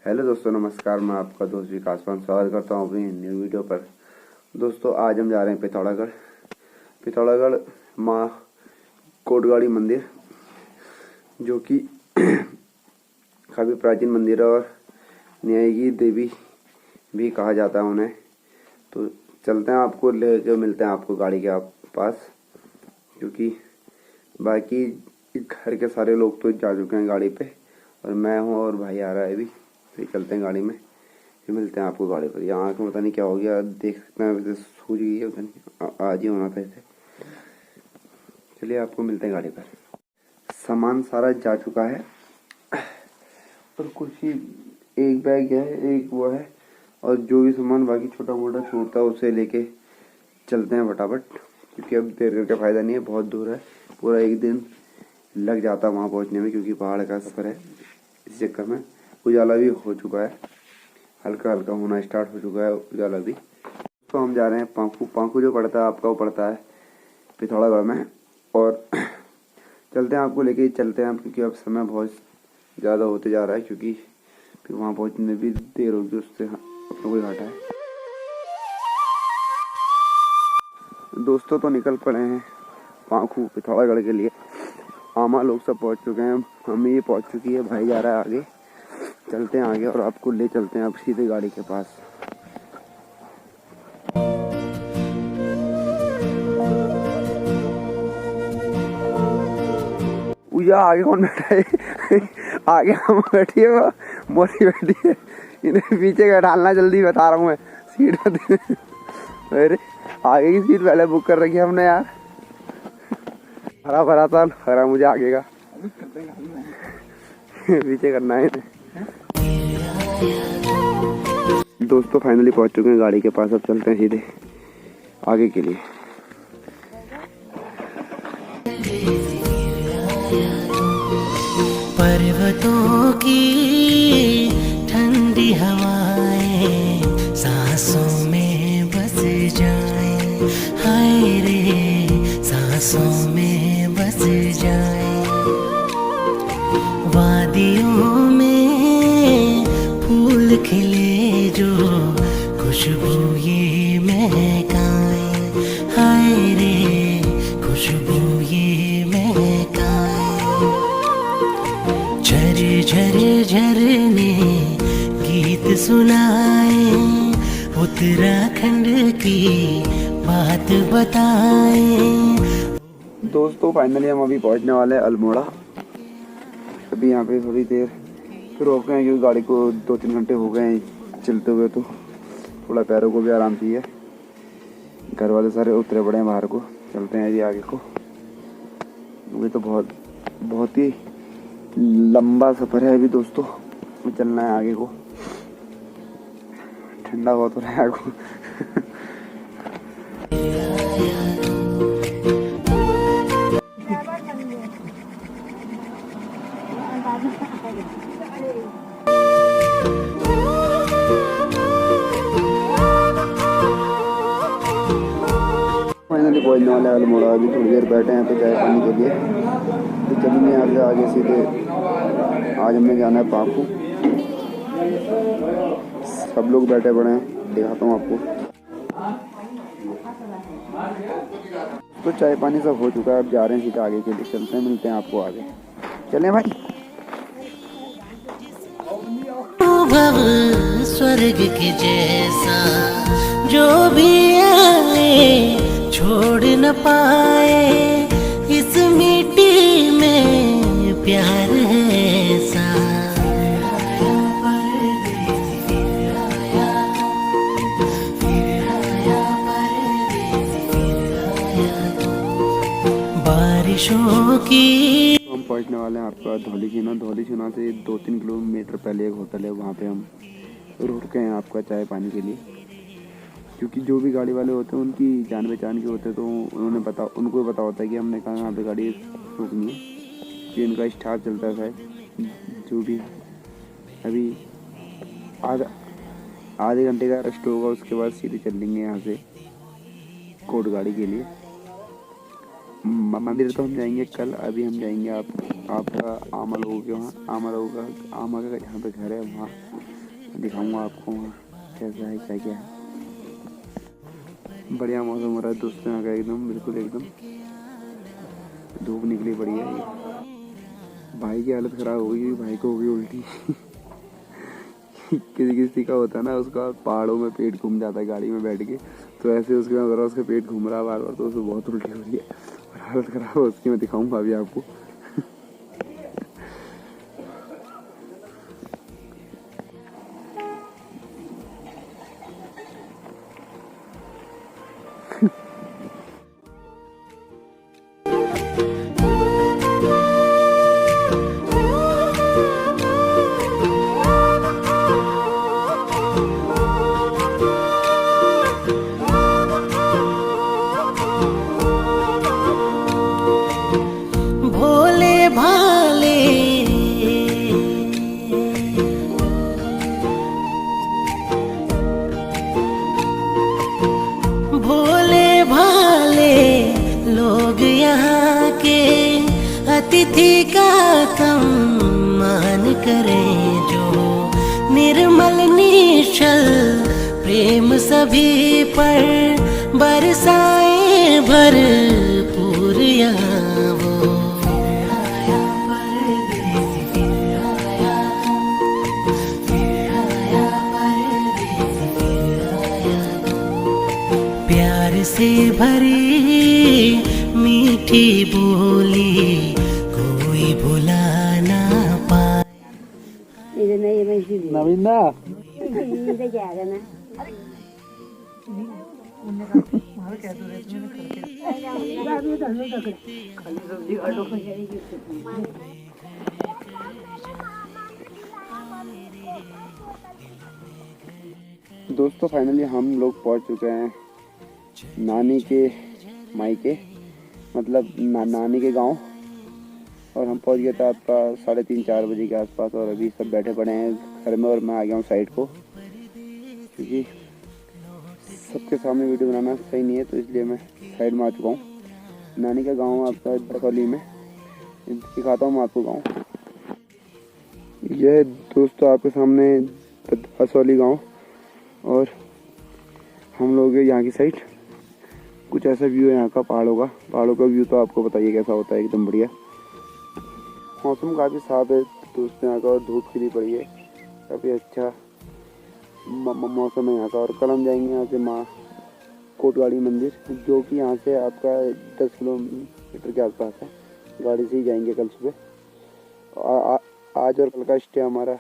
Hello दोस्तों, नमस्कार। मैं आपका दोस्त विकास पान स्वागत करता हूँ अपनी न्यू वीडियो पर। दोस्तों, आज हम जा रहे हैं पिथौरागढ़ माँ कोटगाड़ी मंदिर, जो कि काफ़ी प्राचीन मंदिर है और न्याय की देवी भी कहा जाता है उन्हें। तो चलते हैं, आपको लेकर मिलते हैं आपको गाड़ी के पास, क्योंकि बाकी घर के सारे लोग तो जा चुके हैं गाड़ी पे और मैं हूँ और भाई आ रहा है अभी। फिर चलते हैं गाड़ी में, फिर मिलते हैं आपको गाड़ी पर। यहाँ आँख में पता नहीं क्या हो गया, देख सकते हैं वैसे सूझ गई है, पता नहीं आज ही होना था इसे। चलिए आपको मिलते हैं गाड़ी पर। सामान सारा जा चुका है और कुछ ही एक बैग है, एक वो है, और जो भी सामान बाकी छोटा मोटा छूटता है उसे लेके चलते हैं फटाफट, क्योंकि अब देर करके फ़ायदा नहीं है। बहुत दूर है, पूरा एक दिन लग जाता है वहाँ पहुँचने में, क्योंकि पहाड़ का सफ़र है। इस चक्कर में उजाला भी हो चुका है, हल्का हल्का होना स्टार्ट हो चुका है उजाला भी। तो हम जा रहे हैं पांखू जो पड़ता है आपका, वो पड़ता है पिथौरागढ़ में। और चलते हैं, आपको लेके चलते हैं, क्योंकि अब समय बहुत ज़्यादा होते जा रहा है, क्योंकि फिर वहाँ पहुँचने में भी देर होगी, उससे अपना कोई घाटा है। दोस्तों तो निकल पड़े हैं पांखू पिथौरागढ़ के लिए। आमा लोग सब पहुँच चुके हैं, मम्मी ये पहुँच चुकी है, भाई जा रहा है आगे। चलते हैं आगे और आपको ले चलते हैं अब सीधे गाड़ी के पास। उया आगे कौन बैठा है? आगे हम बैठी है, वो मोटी बैठी है, इन्हें पीछे का डालना, जल्दी बता रहा हूँ मैं। सीट अरे आगे की सीट पहले बुक कर रखी है हमने यार। हरा भरा था, हरा मुझे आगे का पीछे करना है इन्हें। दोस्तों फाइनली पहुंच चुके हैं गाड़ी के पास, अब चलते हैं सीधे आगे के लिए। पर्वतों की ठंडी हवाएं सांसों में बस जाएं, हाय रे सांसों में बस जाएं। वादियों में फूल खिले जो खुशबू ये महकाएं, हाय रे खुशबू ये महकाएं। झर झर झरने गीत सुनाए, उत्तराखंड की बात बताएं। दोस्तों फाइनली हम अभी पहुंचने वाले हैं अल्मोड़ा। अभी यहाँ पे थोड़ी देर रोक रहे हैं, क्योंकि गाड़ी को 2-3 घंटे हो गए हैं चलते हुए, तो थोड़ा पैरों को भी आराम चाहिए। घर वाले सारे उतरे पड़े हैं बाहर को। चलते हैं जी आगे को। अभी तो बहुत ही लंबा सफ़र है अभी दोस्तों, चलना है आगे को। ठंडा बहुत हो रहा है आगे। फाइनली पहुंचने वाले हैं अल्मोड़ा। अभी थोड़ी देर बैठे हैं तो चाय पानी के लिए, तो चलेंगे यहाँ से आगे सीधे। आज हमें जाना है पांखू। सब लोग बैठे पड़े हैं, दिखाता हूँ आपको। तो चाय पानी सब हो चुका है, अब जा रहे हैं सीधे आगे के लिए। चलते हैं, मिलते हैं आपको आगे। चलें भाई। स्वर्ग के जैसा जो भी आए छोड़ न पाए, इस मिट्टी में प्यार है ऐसा। बारिशों की हम पहुंचने वाले हैं आपका धौलीछीना से 2-3 किलोमीटर पहले एक होटल है, वहाँ पे हम रुके हैं आपका चाय पानी के लिए। क्योंकि जो भी गाड़ी वाले होते हैं उनकी जान पहचान के होते हैं, तो उनको पता होता है कि हमने कहाँ यहाँ पे गाड़ी रोकनी है, कि इनका स्टाफ चलता है शायद जो भी। अभी आधे घंटे का रेस्ट होगा, उसके बाद सीधे चल लेंगे यहाँ से कोटगाड़ी के लिए। मंदिर तो हम जाएंगे कल, अभी हम जाएंगे आप आपका आमा लोगों के वहाँ, आमा लोगों का आमा का जहाँ पे घर है वहाँ दिखाऊंगा आपको वहाँ कैसा है क्या क्या है। बढ़िया मौसम हो रहा है दोस्तों यहाँ का एकदम, बिल्कुल एकदम धूप निकली पड़ी है। भाई की हालत ख़राब हो गई, भाई को हो गई उल्टी। किसी किसी का होता है ना, उसका पहाड़ों में पेट घूम जाता है गाड़ी में बैठ के, तो ऐसे उसका पेट घूम रहा है बार बार, तो उसको बहुत उल्टी हो रही है और हालत ख़राब है उसकी। मैं दिखाऊंगा अभी आपको। भोले भाले भोले भाले लोग यहाँ के अतिथि का सम्मान करें, जो निर्मल निश्चल प्रेम सभी पर बरसाए भरपूर यहाँ वो। प्यार से भरी मीठी बोली कोई भुला ना पाए। नवीना दोस्तों फाइनली हम लोग पहुंच चुके हैं नानी के मायके, मतलब नानी के गांव। और हम पहुंच गए थे आपका 3:30-4 बजे के आसपास, और अभी सब बैठे पड़े हैं घर में और मैं आ गया हूँ साइड को, क्योंकि सबके सामने वीडियो बनाना सही नहीं है, तो इसलिए मैं साइड में आ चुका हूँ। नानी का गांव आपका बरसौली में, दिखाता हूँ मैं आपको गांव। यह दोस्तों आपके सामने बरसौली गांव, और हम लोग यहाँ की साइड कुछ ऐसा व्यू है यहाँ का पहाड़ों का व्यू तो आपको बताइए कैसा होता है, एकदम बढ़िया। मौसम काफ़ी साफ है दोस्तों यहाँ का, और धूप खिली पड़ी है, काफ़ी अच्छा मौसम है यहाँ का। और कल हम जाएंगे यहाँ से माँ कोटगाड़ी मंदिर, जो कि यहाँ से आपका 10 किलोमीटर के आसपास है, गाड़ी से ही जाएंगे कल सुबह। आज और कल का स्टे हमारा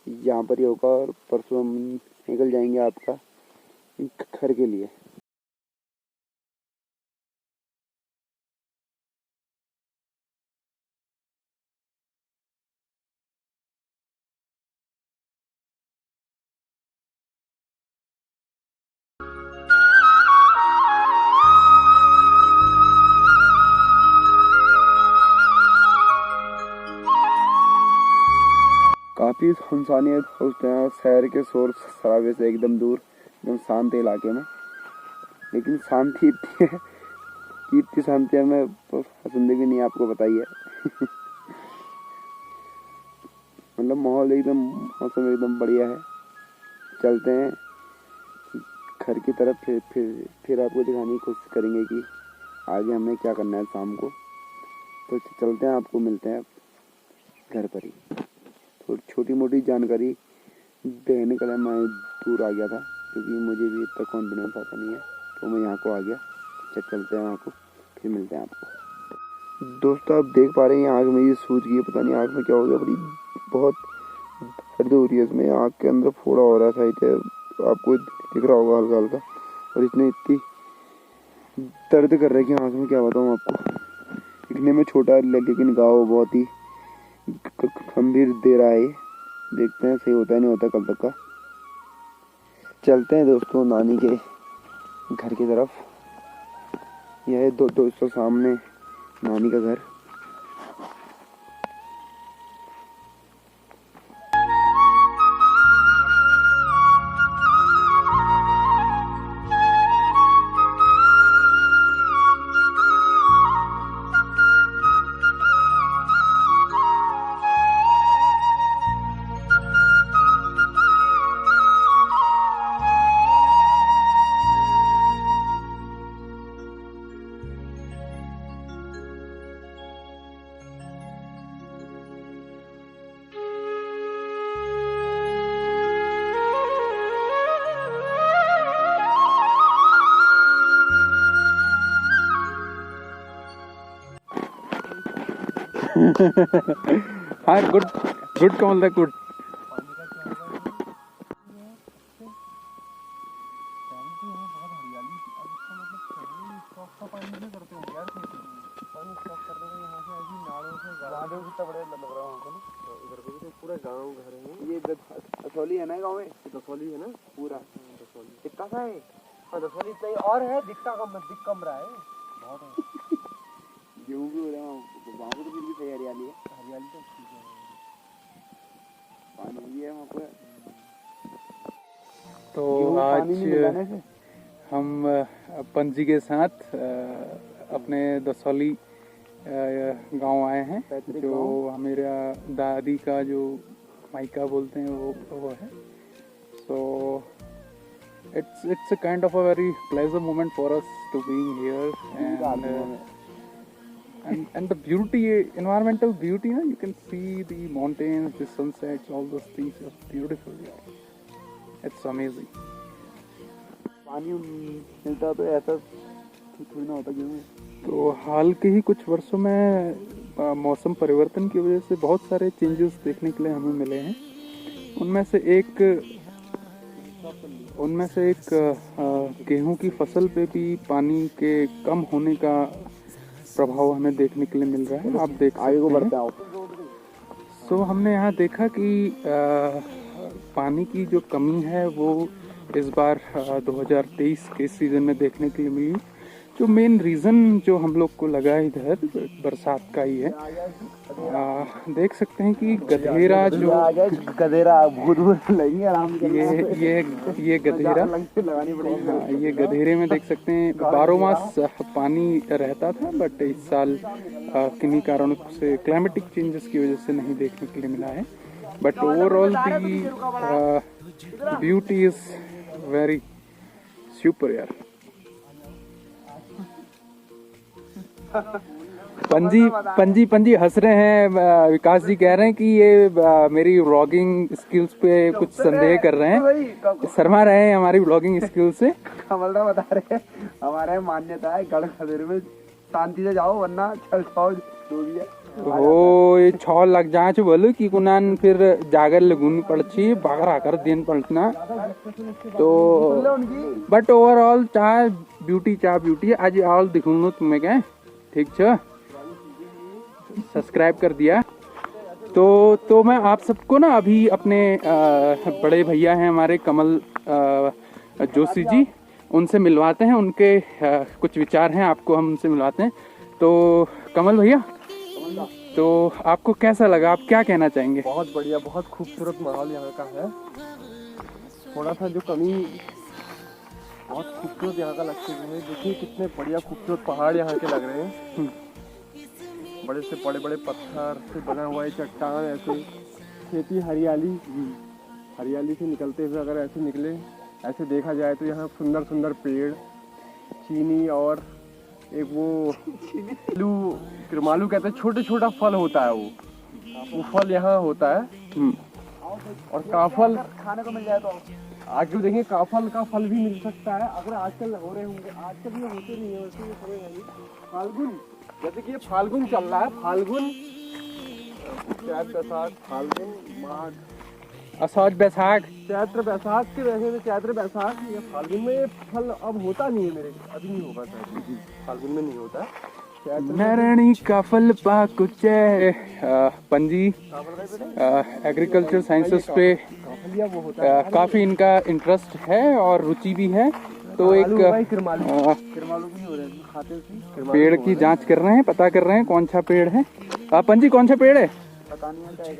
यहाँ पर ही होगा, और परसों हम निकल जाएंगे आपका घर के लिए। काफ़ी सुनसानियत होते हैं, शहर के शोर शराबे से एकदम दूर, एकदम शांत इलाके में। लेकिन शांति इतनी है कि इतनी शांति हमें जिंदगी नहीं आपको बताई है। मतलब माहौल एकदम, मौसम एकदम बढ़िया है। चलते हैं घर की तरफ, फिर आपको दिखाने की कोशिश करेंगे कि आगे हमें क्या करना है शाम को। तो चलते हैं, आपको मिलते हैं घर पर ही। थोड़ी छोटी मोटी जानकारी देने के लिए मैं दूर आ गया था, क्योंकि मुझे भी इतना कॉन्फिडेंस आता नहीं है, तो मैं यहाँ को आ गया। चलते हैं, आपको फिर मिलते हैं आपको। दोस्तों आप देख पा रहे हैं आँख मेरी सूज गई है, पता नहीं आँख में क्या हो गया, बड़ी बहुत दर्द हो रही है इसमें। आँख के अंदर फोड़ा हो रहा है साइड, आपको दिख रहा होगा हल्का हल्का, और इसने इतनी दर्द कर रहा है कि आँख में क्या बताऊँ आपको। दिखने में छोटा लेकिन घाव बहुत ही गंभीर दे रहा है। देखते हैं सही होता है नहीं होता कल तक का। चलते हैं दोस्तों नानी के घर की तरफ। यह दोस्तों सामने नानी का घर। हाँ गुड गुड कमल दा गुड। पूरा गांव घर है ये दसौली है ना, गांव में दसौली है ना पूरा। कितना सा है? दसौली इतना ही और है, दिखता कम रहा है बहुत है। गेहूं भी हो रहा है वहाँ पे, तो फिर भी सही हरियाली है। हरियाली तो ठीक है, पानी भी है वहाँ पे। तो आज हम पंजी के साथ अपने दसौली गांव आए हैं, जो मेरा दादी का जो मायका बोलते हैं वो है। सो it's a kind of a very pleasant moment for us to being here, and the beauty, environmental beauty, you can see the mountains, the sunsets, all those things are beautiful. It's amazing. पानी मिलता तो ऐसा थोड़ी ना होता गेहूं। तो हाल के ही कुछ वर्षों में मौसम परिवर्तन की वजह से बहुत सारे चेंजेस देखने के लिए हमें मिले हैं। उनमें से एक गेहूं की फसल पे भी पानी के कम होने का प्रभाव हमें देखने के लिए मिल रहा है। आप देख सकते हैं। सो हमने यहाँ देखा कि पानी की जो कमी है वो इस बार 2023 के सीजन में देखने के लिए मिली। जो मेन रीज़न जो हम लोग को लगा इधर बरसात का ही है। देख सकते हैं कि गधेरा जो लगेंगे आराम से। ये गधेरा, ये गधेरे में देख सकते हैं 12 मास पानी रहता था, बट इस साल किन्हीं कारणों से क्लाइमेटिक चेंजेस की वजह से नहीं देखने के लिए मिला है। But overall the beauty is very super यार। पंजी हंस रहे हैं। विकास जी कह रहे हैं कि ये मेरी व्लॉगिंग स्किल्स पे कुछ संदेह कर रहे हैं, शर्मा रहे हैं हमारी व्लॉगिंग स्किल्स से। कमलदा बता रहे हैं हमारा मान्यता है गढ़ खदेर में शांति से जाओ, वरना चल जाओ जो भी है। हो ये छौ लग जाए छो बोलो कि कुनान फिर जागर लगून पड़ची बागर आकर दिन पड़ना। तो बट ओवरऑल चाह ब्यूटी आज ऑल दिखूंगा तुम्हें क्या, ठीक है? सब्सक्राइब कर दिया तो मैं आप सबको ना अभी अपने बड़े भैया हैं हमारे कमल जोशी जी, उनसे मिलवाते हैं। उनके कुछ विचार हैं, आपको हम उनसे मिलवाते हैं। तो कमल भैया, तो आपको कैसा लगा, आप क्या कहना चाहेंगे? बहुत बढ़िया, बहुत खूबसूरत माहौल यहाँ का है। थोड़ा सा जो कमी, बहुत खूबसूरत यहाँ का लगता है। देखिए कितने बढ़िया खूबसूरत पहाड़ यहाँ के लग रहे हैं। बड़े से बड़े पत्थर से बना हुआ है चट्टान, ऐसे खेती हरियाली से निकलते हुए अगर ऐसे निकले, ऐसे देखा जाए तो यहाँ सुंदर सुंदर पेड़, चीनी और एक वो किरमालू कहते हैं, छोटा फल होता है वो फल यहाँ होता है। और काफल खाने को मिल जाए तो आगे देखेंगे, काफल का फल भी मिल सकता है। अगर आजकल हो रहे होंगे, आजकल ये होते नहीं है वैसे, ये समय है फाल्गुन, जैसे कि ये फाल्गुन चल रहा है, फाल्गुन, चैत्र बैसाख, फाल्गुन माघ, असौज बैसाख, चैत्र बैसाख के वजह से चैत्र बैसाख, ये फाल्गुन में ये फल अब होता नहीं है, मेरे अभी नहीं होगा शायद, फाल्गुन में नहीं होता। नारायणी का फल पाकुचे। पंजी एग्रीकल्चर साइंसेस पे काफी इनका इंटरेस्ट है और रुचि भी है। तो एक पेड़ की जांच कर रहे हैं, पता कर रहे हैं कौन सा पेड़ है। पंजी कौन सा पेड़ है पता नहीं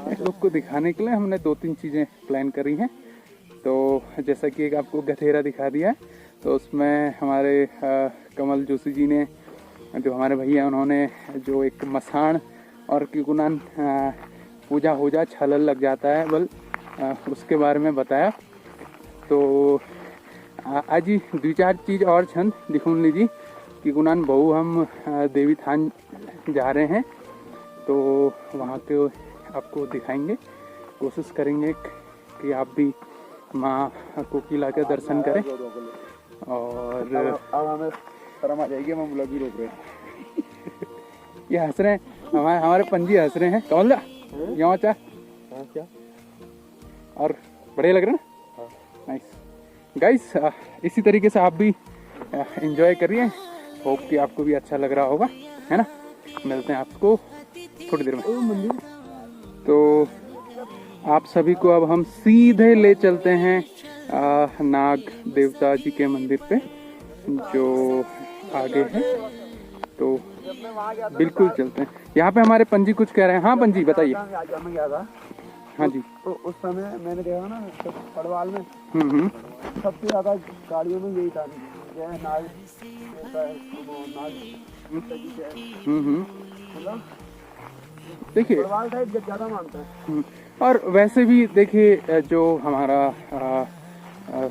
है। लोग को दिखाने के लिए हमने 2-3 चीजें प्लान करी हैं। तो जैसा कि एक आपको गधेरा दिखा दिया है, तो उसमें हमारे कमल जोशी जी ने, जो हमारे भैया, उन्होंने जो एक मसाण और किकुनान पूजा हो जा छलल लग जाता है बल, उसके बारे में बताया। तो आज ही 2-4 चीज़ और छंद दिखून लीजिए कि गुनान बहु हम देवी थान जा रहे हैं, तो वहाँ के आपको दिखाएंगे, कोशिश करेंगे कि आप भी माँ कोकिला के दर्शन करें। और अब हमें शर्म आ जाएगी, हम ब्लॉग भी रोक रहे हैं। ये हंस रहे हैं, हमारे पंजी हंस रहे हैं। कमल दा यहाँ चा हाँ क्या और बढ़िया लग रहा है ना। नाइस गाइस, इसी तरीके से आप भी एंजॉय करिए। होप कि आपको भी अच्छा लग रहा होगा, है ना। मिलते हैं आपको थोड़ी देर में। तो आप सभी को अब हम सीधे ले चलते हैं नाग देवता जी के मंदिर पे जो आगे है। तो बिल्कुल चलते हैं। यहाँ पे हमारे पंजी कुछ कह रहे हैं। हाँ पंजी बताइए। मैं गया था, हाँ जी। तो उस समय मैंने देखा ना पड़वाल में सबसे ज्यादा गाड़ियों में यही था, जय नाग देवता है, नाग मतलब देखिए पड़वाल साइड ज्यादा मानता है। और वैसे भी देखिए जो हमारा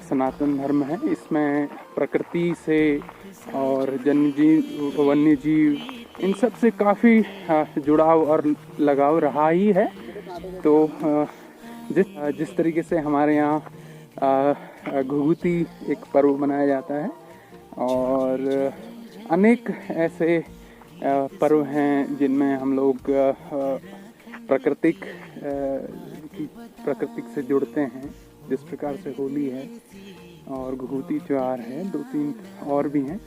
सनातन धर्म है, इसमें प्रकृति से और वन्य जीव इन सब से काफ़ी जुड़ाव और लगाव रहा ही है। तो जिस तरीके से हमारे यहाँ घुघुती एक पर्व मनाया जाता है और अनेक ऐसे पर्व हैं जिनमें हम लोग प्राकृतिक से जुड़ते हैं। जिस प्रकार से होली है और घुघुती त्योहार है, 2-3 और भी हैं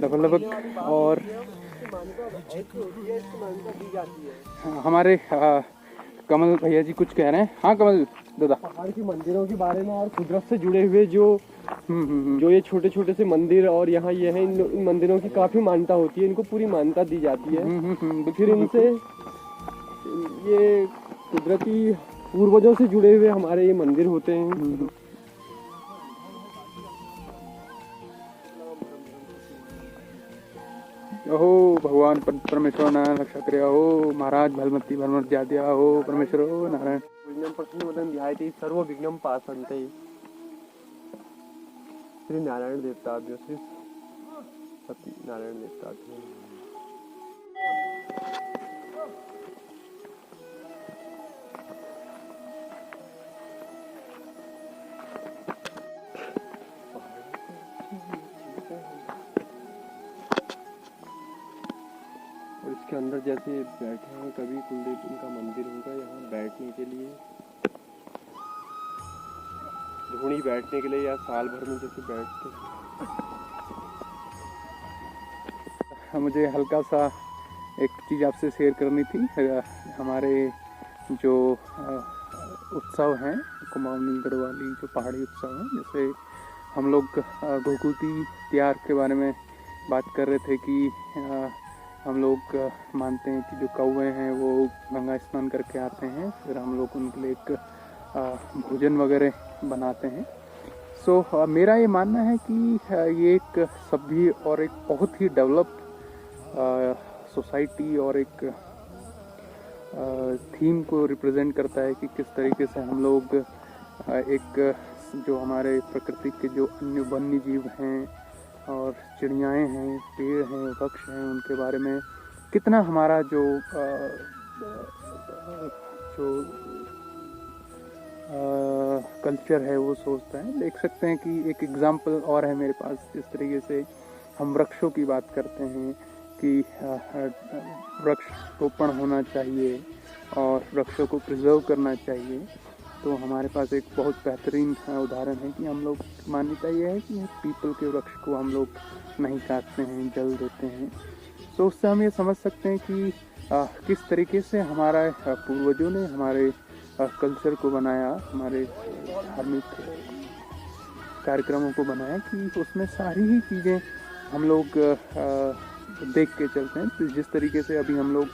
लगभग। और हमारे कमल भैया जी कुछ कह रहे हैं। हाँ कमल दादा। पहाड़ की मंदिरों के बारे में और कुदरत से जुड़े हुए जो ये छोटे छोटे से मंदिर और यहाँ ये है, इन मंदिरों की काफी मान्यता होती है, इनको पूरी मान्यता दी जाती है। फिर इनसे ये कुदरती पूर्वजों से जुड़े हुए हमारे ये मंदिर होते हैं। हो भगवान परमेश्वर नारायण रक्षा करे हो, महाराज भलमती भलमत जाद्या हो, परमेश्वर हो नारायण। विघ्नं प्रश्नवदन ध्यायते सर्व विघ्नं पासन्ते। श्री नारायण देवताभ्यो श्री सती नारायण देवताभ्यो। और इसके अंदर जैसे बैठे हैं, कभी कुलदेव इनका मंदिर होगा यहाँ बैठने के लिए, धूनी बैठने के लिए, या साल भर में जैसे बैठते हैं। मुझे हल्का सा एक चीज़ आपसे शेयर करनी थी। हमारे जो उत्सव हैं कुमाऊनी गढ़वाली जो पहाड़ी उत्सव हैं, जैसे हम लोग घुघुती त्योहार के बारे में बात कर रहे थे कि हम लोग मानते हैं कि जो कौवे हैं वो गंगा स्नान करके आते हैं, फिर हम लोग उनके लिए एक भोजन वगैरह बनाते हैं। सो मेरा ये मानना है कि ये एक सभ्य और एक बहुत ही डेवलप सोसाइटी और एक थीम को रिप्रेजेंट करता है कि किस तरीके से हम लोग एक जो हमारे प्रकृति के जो अन्य वन्य जीव हैं और चिड़ियाएँ हैं, पेड़ हैं, वृक्ष हैं, उनके बारे में कितना हमारा जो कल्चर है वो सोचता है। देख सकते हैं कि एक एग्जाम्पल और है मेरे पास, जिस तरीके से हम वृक्षों की बात करते हैं कि वृक्ष रोपण होना चाहिए और वृक्षों को प्रिजर्व करना चाहिए। तो हमारे पास एक बहुत बेहतरीन उदाहरण है कि हम लोग मान्यता ये है कि पीपल के वृक्ष को हम लोग नहीं काटते हैं, जल देते हैं। तो उससे हम ये समझ सकते हैं कि किस तरीके से हमारा पूर्वजों ने हमारे कल्चर को बनाया, हमारे धार्मिक कार्यक्रमों को बनाया, कि उसमें सारी ही चीज़ें हम लोग देख के चलते हैं। तो जिस तरीके से अभी हम लोग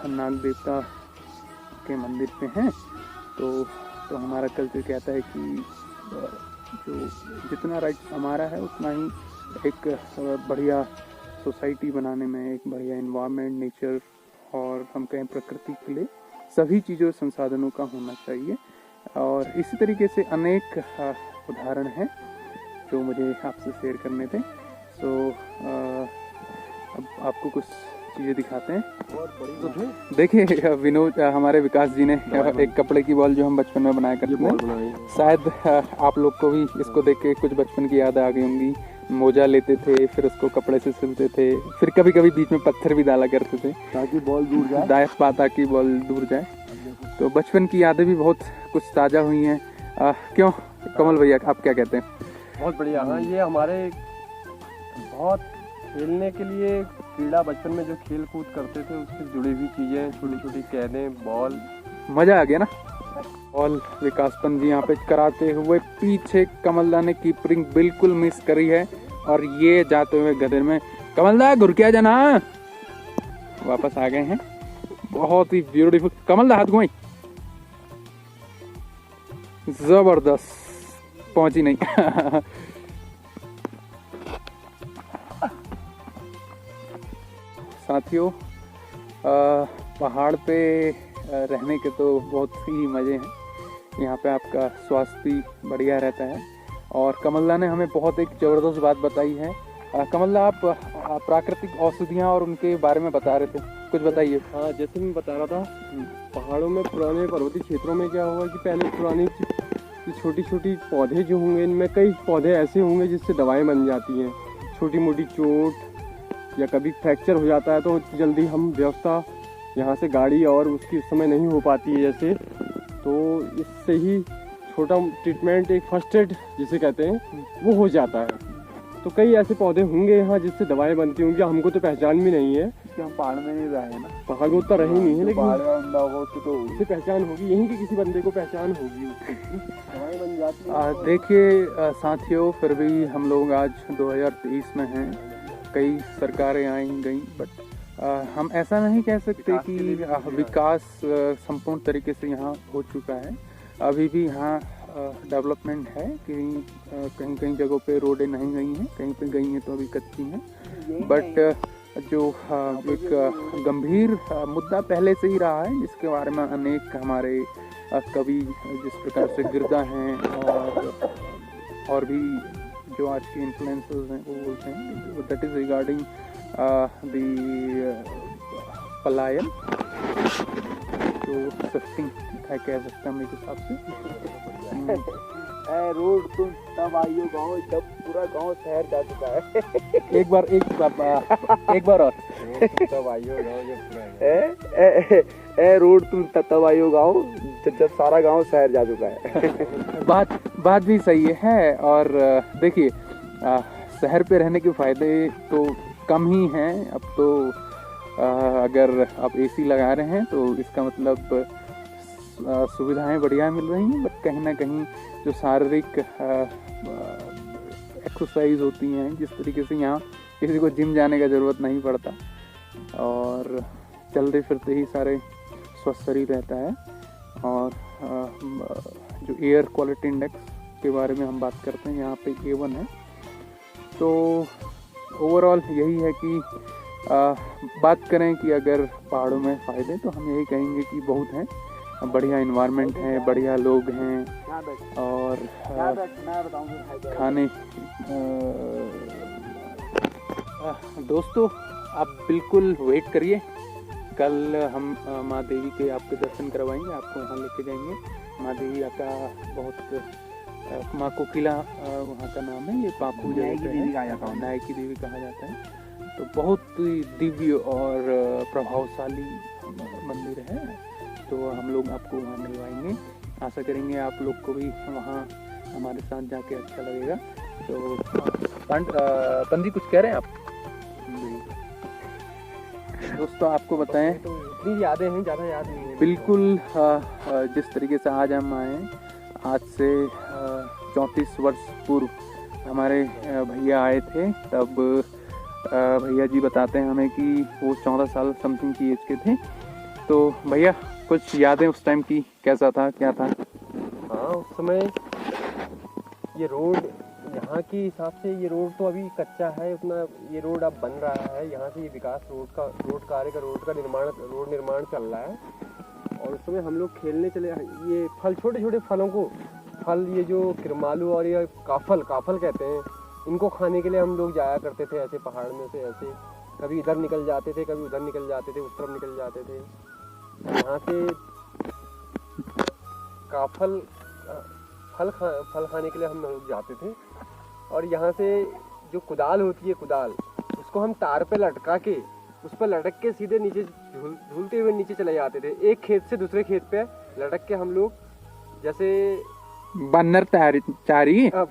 नाग देवता के मंदिर पे हैं, तो हमारा कल्चर कहता है कि जो जितना राइट हमारा है उतना ही एक बढ़िया सोसाइटी बनाने में, एक बढ़िया एनवायरनमेंट, नेचर और हम कहें प्रकृति के लिए सभी चीज़ों संसाधनों का होना चाहिए। और इसी तरीके से अनेक उदाहरण हैं जो मुझे आपसे शेयर करने थे। तो अब आपको कुछ चीज़ें दिखाते हैं। देखिए विनोद, हमारे विकास जी ने एक कपड़े की बॉल जो हम बचपन में बनाया करते थे, शायद आप लोग को भी इसको देख के कुछ बचपन की याद आ गई होंगी। मोजा लेते थे, फिर उसको कपड़े से सिलते थे, फिर कभी कभी बीच में पत्थर भी डाला करते थे ताकि बॉल दूर जाए। दायस पा ताकि बॉल दूर जाए। तो बचपन की यादें भी बहुत कुछ ताज़ा हुई हैं। क्यों कमल भैया, आप क्या कहते हैं? बहुत बढ़िया। हाँ, ये हमारे बहुत खेलने के लिए क्रीड़ा, बचपन में जो खेल कूद करते थे उससे जुड़ी हुई चीज़ें, छोटी छोटी गेंदें, बॉल, मज़ा आ गया ना। और विकास पंत जी यहाँ पे कराते हुए, पीछे कमलदा ने कीपरिंग बिल्कुल मिस करी है और ये जाते हुए गदर में कमलदा घुर के आ जाना, वापस आ गए हैं। बहुत ही ब्यूटीफुल। कमलदा हाथ घुमाई, जबरदस्त, पहुंची नहीं। साथियों, पहाड़ पे रहने के तो बहुत ही मज़े हैं। यहाँ पे आपका स्वास्थ्य बढ़िया रहता है। और कमलदा ने हमें बहुत एक ज़बरदस्त बात बताई है। कमलदा, आप प्राकृतिक औषधियाँ और उनके बारे में बता रहे थे, कुछ बताइए। हाँ, जैसे मैं बता रहा था, पहाड़ों में, पुराने पर्वतीय क्षेत्रों में क्या हुआ कि पहले पुरानी छोटी छोटी पौधे जो होंगे, इनमें कई पौधे ऐसे होंगे जिससे दवाएं बन जाती हैं। छोटी मोटी चोट या कभी फ्रैक्चर हो जाता है तो जल्दी हम व्यवस्था यहाँ से गाड़ी और उसकी उस समय नहीं हो पाती है जैसे, तो इससे ही छोटा ट्रीटमेंट, एक फर्स्ट एड जिसे कहते हैं, वो हो जाता है। तो कई ऐसे पौधे होंगे यहाँ जिससे दवाएं बनती होंगी, हमको तो पहचान भी नहीं है, हम पहाड़ में नहीं रहे हैं ना, पहाड़ में उतना रहे नहीं है, लेकिन पहाड़ का बंदा होगा उसको तो उससे पहचान होगी, यहीं के किसी बंदे को पहचान होगी, उसकी दवाएं बन जाती हैं। देखिए साथियों, फिर भी हम लोग आज 2023 में हैं। कई सरकारें आई गई, बट हम ऐसा नहीं कह सकते कि विकास संपूर्ण तरीके से यहाँ हो चुका है। अभी भी यहाँ डेवलपमेंट है, कहीं कहीं जगहों पे रोडें नहीं गई हैं, कहीं पे गई हैं तो अभी कच्ची हैं। बट जो एक गंभीर मुद्दा पहले से ही रहा है, जिसके बारे में अनेक हमारे कवि जिस प्रकार से गिरदा हैं और भी जो आज के इन्फ्लुएंसर्स हैं वो बोलते हैं, दैट इज रिगार्डिंग द पलायन, तो शिफ्टिंग कह सकते हैं मेरे हिसाब से। रोड तुम तब आइयो गाँव जब पूरा गांव शहर जा चुका है। एक बार और तब आइयो गाँव जब पूरा रोड तुम तब आइयो गाँव जब सारा गांव शहर जा चुका है। बात भी सही है। और देखिए, शहर पे रहने के फायदे तो कम ही हैं। अब तो अगर आप एसी लगा रहे हैं तो इसका मतलब सुविधाएं बढ़िया मिल रही हैं, बट कहीं ना कहीं जो शारीरिक एक्सरसाइज होती हैं, जिस तरीके से यहाँ किसी को जिम जाने का ज़रूरत नहीं पड़ता और चलते फिरते ही सारे स्वस्थ शरीर रहता है। और जो एयर क्वालिटी इंडेक्स के बारे में हम बात करते हैं, यहाँ पे A1 है। तो ओवरऑल यही है कि बात करें कि अगर पहाड़ों में फ़ायदे, तो हम यही कहेंगे कि बहुत हैं। बढ़िया इन्वायरमेंट है, बढ़िया लोग हैं और खाने। दोस्तों, आप बिल्कुल वेट करिए, कल हम माँ देवी के आपके दर्शन करवाएंगे, आपको वहाँ लेके जाएंगे। माँ देवी का बहुत माँ कोकिला वहाँ का नाम है, ये पापू जगह है, नायक की देवी कहा जाता है। तो बहुत दिव्य और प्रभावशाली मंदिर है, तो हम लोग आपको वहाँ मिलवाएंगे। आशा करेंगे आप लोग को भी वहाँ हमारे साथ जाके अच्छा लगेगा। तो पंडी कुछ कह रहे हैं आप? दोस्तों, आपको बताएं, तो इतनी यादें हैं, ज़्यादा याद नहीं है बिल्कुल। जिस तरीके से आज हम आए, आज से 34 वर्ष पूर्व हमारे भैया आए थे। तब भैया जी बताते हैं हमें कि वो 14 साल समथिंग की एज के थे। तो भैया, कुछ यादें उस टाइम की, कैसा था, क्या था? हाँ, उस समय ये रोड, यहाँ के हिसाब से ये रोड तो अभी कच्चा है उतना, ये रोड अब बन रहा है। यहाँ से ये विकास रोड का निर्माण चल रहा है। और उस समय हम लोग खेलने चले, ये फल, छोटे छोटे फलों को, ये जो किरमालू और ये काफल कहते हैं, इनको खाने के लिए हम लोग जाया करते थे ऐसे पहाड़ में से। ऐसे कभी इधर निकल जाते थे, कभी उधर निकल जाते थे, उस तरफ निकल जाते थे। यहाँ से काफल फल खाने के लिए हम लोग जाते थे। और यहाँ से जो कुदाल होती है, कुदाल उसको हम तार पे लटका के उस पर लटक के सीधे नीचे झूलते हुए नीचे चले जाते थे। एक खेत से दूसरे खेत पे लटक के हम लोग जैसे बंदर चारी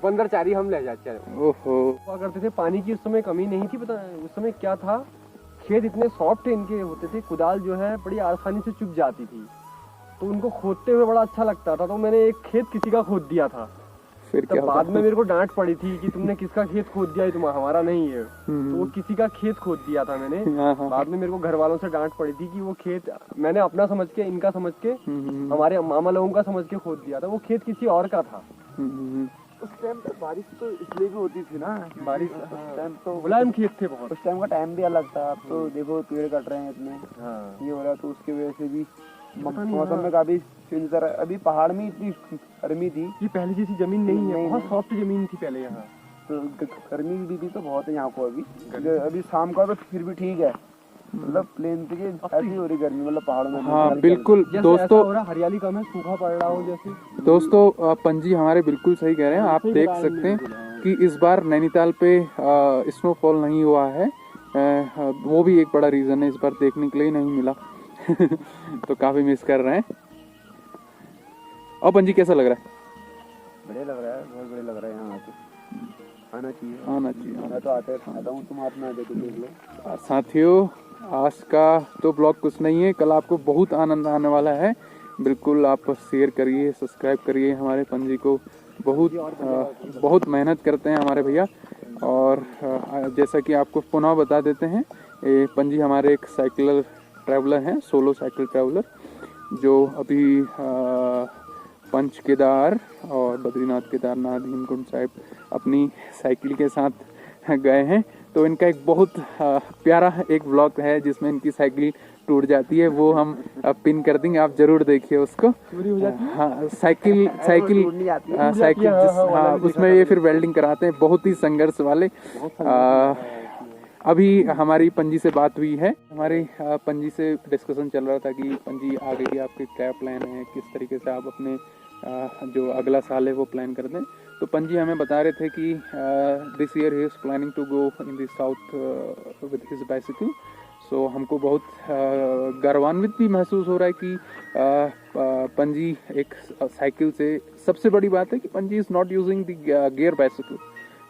बंदर चारी हम ले जाते ओहो हुआ करते थे। पानी की उस समय कमी नहीं थी। पता उस समय क्या था, खेत इतने सॉफ्ट इनके होते थे, कुदाल जो है बड़ी आसानी से चुभ जाती थी, तो उनको खोदते हुए बड़ा अच्छा लगता था। तो मैंने एक खेत किसी का खोद दिया था। फिर क्या तब बाद में मेरे को डांट पड़ी थी कि तुमने किसका खेत खोद दिया, ये तुम्हारा हमारा नहीं है। तो वो किसी का खेत खोद दिया था मैंने। बाद में मेरे को घर वालों से डांट पड़ी थी कि वो खेत मैंने अपना समझ के, इनका समझ के, हमारे मामा लोगों का समझ के खोद दिया था। वो खेत किसी और का था। उस टाइम पे बारिश तो इसलिए भी होती थी ना, बारिश उस टाइम तो मुलायम खेत थे बहुत। उस टाइम का टाइम भी अलग था। अब तो देखो पेड़ कट रहे हैं इतने, ये हो रहा है, तो उसकी वजह से भी मौसम में काफी चेंज कर रहा है। अभी पहाड़ में इतनी गर्मी थी, ये पहले जैसी जमीन नहीं है, बहुत सॉफ्ट जमीन थी पहले यहाँ। तो गर्मी भी तो बहुत है यहाँ को अभी शाम का तो फिर भी ठीक है, मतलब प्लेन पे ऐसी हो रही गर्मी, मतलब पहाड़ों में। हाँ बिल्कुल दोस्तों, हरियाली कम है, सूखा पड़ रहा हो जैसे। दोस्तों पंजी हमारे बिल्कुल सही कह रहे हैं। आप देख सकते हैं कि इस बार नैनीताल पे स्नोफॉल नहीं हुआ है। वो भी एक बड़ा रीजन है, इस बार देखने के लिए नहीं मिला। तो काफी मिस कर रहे हैं। और पंजी कैसा लग रहा है? बढ़िया लग रहा है, बहुत बढ़िया लग रहा है। यहाँ आके आना चाहिए। मैं तो आता हूँ, तुम आते देख लो। साथियों आज का तो ब्लॉग कुछ नहीं है, कल आपको बहुत आनंद आने वाला है। बिल्कुल आप शेयर करिए, सब्सक्राइब करिए हमारे पंजी को। बहुत मेहनत करते हैं हमारे भैया। और जैसा कि आपको पुनः बता देते हैं, ये पंजी हमारे एक साइकिलर ट्रैवलर हैं, सोलो साइकिल ट्रैवलर, जो अभी पंच केदार और बद्रीनाथ केदारनाथ हेमकुंड साहिब अपनी साइकिल के साथ गए हैं। तो इनका एक बहुत प्यारा एक व्लॉग है जिसमें इनकी साइकिल टूट जाती है, वो हम पिन कर देंगे, आप जरूर देखिए उसको। हाँ साइकिल हाँ उसमें ये फिर वेल्डिंग कराते हैं, बहुत ही संघर्ष वाले। अभी हमारी पंजी से बात हुई है, हमारी पंजी से डिस्कशन चल रहा था कि पंजी आगे की आपके क्या प्लान है, किस तरीके से आप अपने जो अगला साल है वो प्लान कर दें। तो पंजी हमें बता रहे थे कि this year he is planning to go in the south with his bicycle. So हमको बहुत गर्वान्वित भी महसूस हो रहा है कि पंजी एक साइकिल से, सबसे बड़ी बात है कि पंजी is not using the gear bicycle.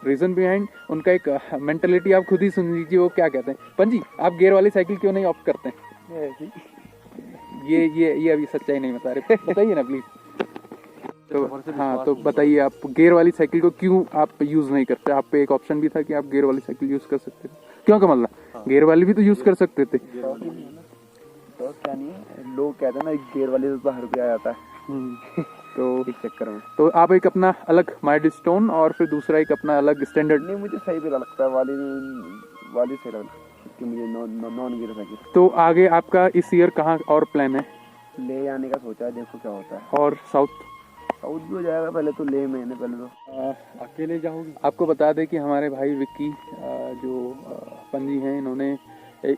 Reason behind उनका एक मेंटलिटी आप खुद ही सुन लीजिए, वो क्या कहते हैं। पंजी आप गियर वाली साइकिल क्यों नहीं ऑप्ट करते हैं? ये अभी सच्चाई नहीं बता रहे, बताइए ना प्लीज। तो हाँ तो बताइए आप गियर वाली साइकिल को क्यों आप यूज नहीं करते? आप पे एक ऑप्शन भी था कि आप गियर वाली साइकिल यूज कर सकते थे, क्यों कमल? गियर वाली भी तो यूज कर सकते थे। तो क्या नहीं है, लोग कहते हैं ना गियर वाली तो हर कोई आ जाता है तो इस चक्कर में। तो आप एक अपना अलग माइलस्टोन और फिर दूसरा एक अपना अलग स्टैंडर्ड। नहीं मुझे सही भी लगता है वाली सही लगता कि मुझे नॉन गियर साइकिल। तो आगे आपका इस ईयर कहाँ और प्लान है? ले आने का सोचा है, देखो क्या होता है। और साउथ भी हो जाएगा, पहले तो ले महीने पहले तो अकेले जाऊंगी। आपको बता दें कि हमारे भाई विक्की जो पंजी हैं, इन्होंने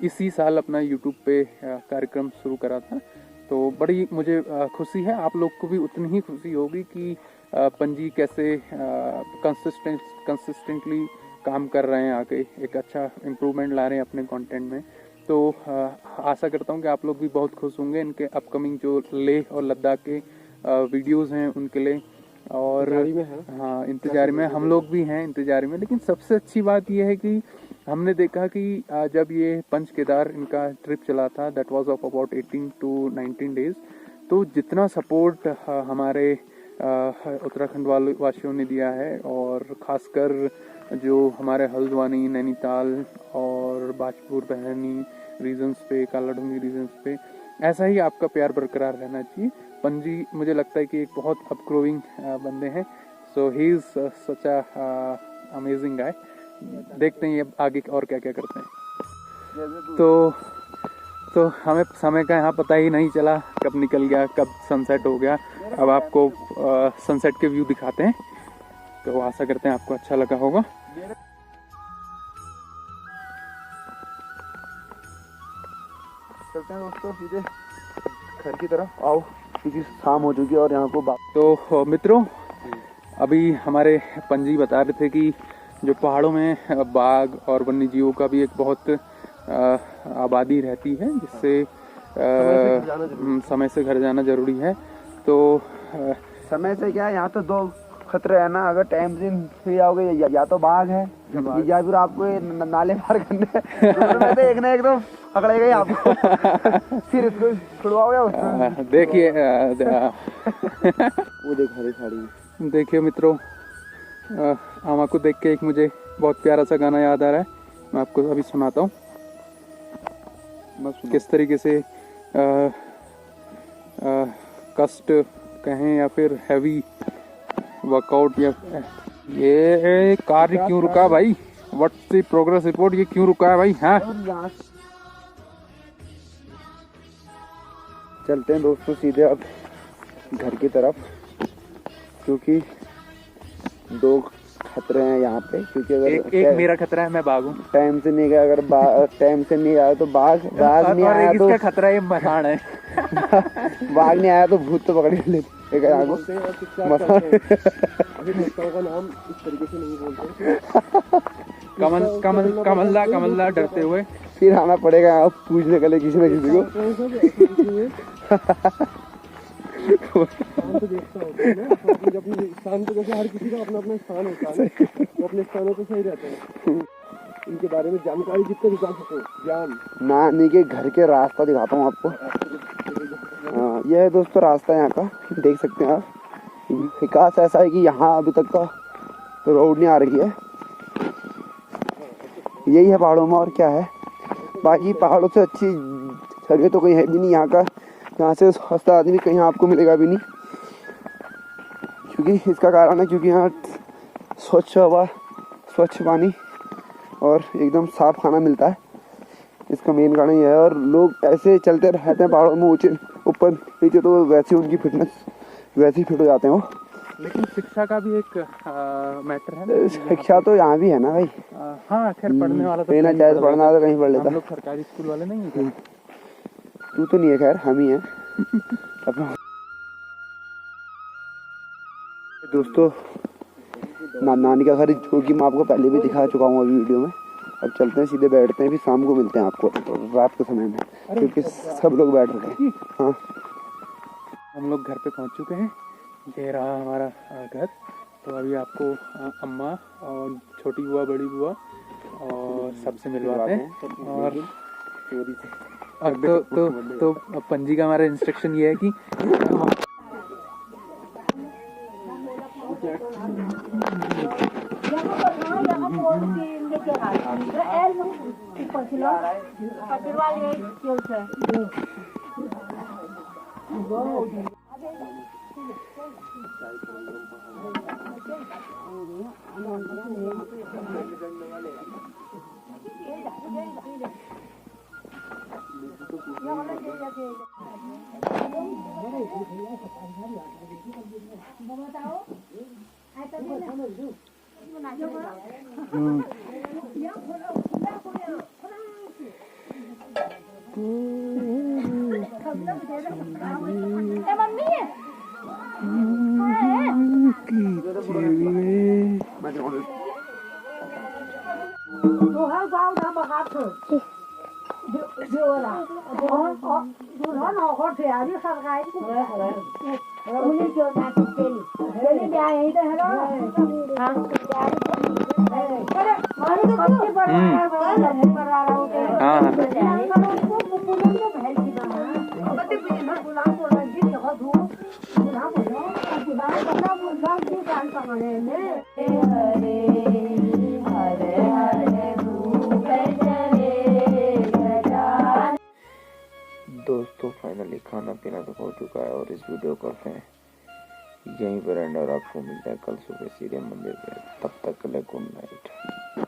इसी साल अपना यूट्यूब पे कार्यक्रम शुरू करा था। तो बड़ी मुझे खुशी है, आप लोग को भी उतनी ही खुशी होगी कि पंजी कैसे कंसिस्टेंटली काम कर रहे हैं, आगे एक अच्छा इम्प्रूवमेंट ला रहे हैं अपने कंटेंट में। तो आशा करता हूँ कि आप लोग भी बहुत खुश होंगे इनके अपकमिंग जो लेह और लद्दाख के वीडियोस हैं उनके लिए। और हाँ इंतजार में हम लोग भी हैं, इंतजार में। लेकिन सबसे अच्छी बात यह है कि हमने देखा कि जब ये पंच केदार इनका ट्रिप चला था, that was of about 18 to 19 days, तो जितना सपोर्ट हमारे उत्तराखंड वासियों ने दिया है, और खासकर जो हमारे हल्द्वानी, नैनीताल और बाजपुर बहनी रीजन्स पे, कालाडूंगी रीजन्स पे, ऐसा ही आपका प्यार बरकरार रहना चाहिए। पंजी मुझे लगता है कि एक बहुत अपग्रोइंग बंदे हैं। So he is such a amazing guy. देखते हैं ये आगे और क्या क्या करते हैं। तो हमें समय का यहाँ पता ही नहीं चला, कब निकल गया, कब सनसेट हो गया। अब आपको सनसेट के व्यू दिखाते हैं, तो आशा करते हैं आपको अच्छा लगा होगा। चलते हैं दोस्तों सीधे घर की तरफ, आओ, क्योंकि शाम हो चुकी है और यहाँ को तो मित्रों, अभी हमारे पंजी बता रहे थे कि जो पहाड़ों में बाघ और वन्य जीवों का भी एक बहुत आबादी रहती है, जिससे समय से घर जाना जरूरी है। तो समय से क्या है, यहाँ तो दो खतरे है ना, अगर टाइम से नहीं आओगे या तो बाघ है या फिर आपको नाले पार करने हैं। एक ना एक तो पकड़ेगा ही आपको। फिर इसको छुड़वाओगे। देखिए वो देख हरी साड़ी। देखिए मित्रों, आमा को देख के एक मुझे बहुत प्यारा सा गाना याद आ रहा है, मैं आपको अभी सुनाता हूँ। किस तरीके से कष्ट कहें या फिर हैवी वर्कआउट, या ये कार्य क्यों रुका भाई? व्हाट्स द प्रोग्रेस रिपोर्ट, ये क्यों रुका है भाई? हाँ, चलते हैं दोस्तों सीधे अब घर की तरफ, क्योंकि दो खतरे हैं यहाँ पे। क्योंकि अगर एक मेरा खतरा है, मैं बाघ हूँ। टाइम से नहीं गया, अगर टाइम से नहीं आया तो बाघ नहीं आया तो इसका खतरा ये मसान है। बाघ नहीं आया तो भूत तो पकड़ ले। का नाम इस तरीके से नहीं बोलते। कमलदा डरते हुए फिर आना पड़ेगा आप पूछने के लिए किसी न किसी को। तो देखता होता है ना, अपने स्थान पे जैसे हर किसी का अपना अपना स्थान होता है, वो अपने स्थानों पे सही रहते हैं। इनके बारे में जानकारी जितने जुटा सको, ज्ञान। नानी के घर के रास्ता दिखाता हूँ आपको। हाँ, ये है दोस्तों रास्ता यहाँ का, देख सकते हैं आप। विकास ऐसा है कि यहाँ अभी तक का रोड नहीं आ रही है। यही है पहाड़ों में, और क्या है। बाकी पहाड़ों से अच्छी जगह तो कहीं है भी नहीं यहाँ का। यहाँ से सस्ता आदमी कहीं आपको मिलेगा भी नहीं, क्योंकि इसका कारण है क्योंकि यहाँ स्वच्छ हवा, स्वच्छ पानी और एकदम साफ खाना मिलता है। इसका मेन कारण यह है। और लोग ऐसे चलते रहते हैं पहाड़ों में, ऊंचे ऊपर नीचे, तो वैसे उनकी फिटनेस वैसे ही फिट हो जाते हैं वो। लेकिन शिक्षा का भी एक मैटर है ना। शिक्षा तो यहाँ भी है ना भाई। हाँ, खैर पढ़ने वाला तो चाहे पढ़ना तो कहीं पढ़ लेता। हम लोग सरकारी स्कूल वाले नहीं हैं। तू तो नहीं है, खैर हम ही हैं। दोस्तों नानी का घर, जो कि मैं आपको पहले भी दिखा चुका हूँ अभी वीडियो में। अब चलते हैं सीधे, बैठते हैं, फिर शाम को मिलते हैं आपको रात के समय में, क्योंकि सब लोग बैठ रहे हैं। हाँ, हम लोग घर पे पहुँच चुके हैं। ये रहा हमारा घर। तो अभी आपको अम्मा और छोटी बुआ, बड़ी बुआ और सबसे मिलवाते हैं। और तो पंजी का हमारा इंस्ट्रक्शन ये है कि दोस्तों फाइनली खाना पीना तो हो चुका है और इस वीडियो को करते हैं यहीं पर एंड, और आपको मिलता है कल सुबह सीधे मंदिर पे। तब तक के लिए गुड नाइट।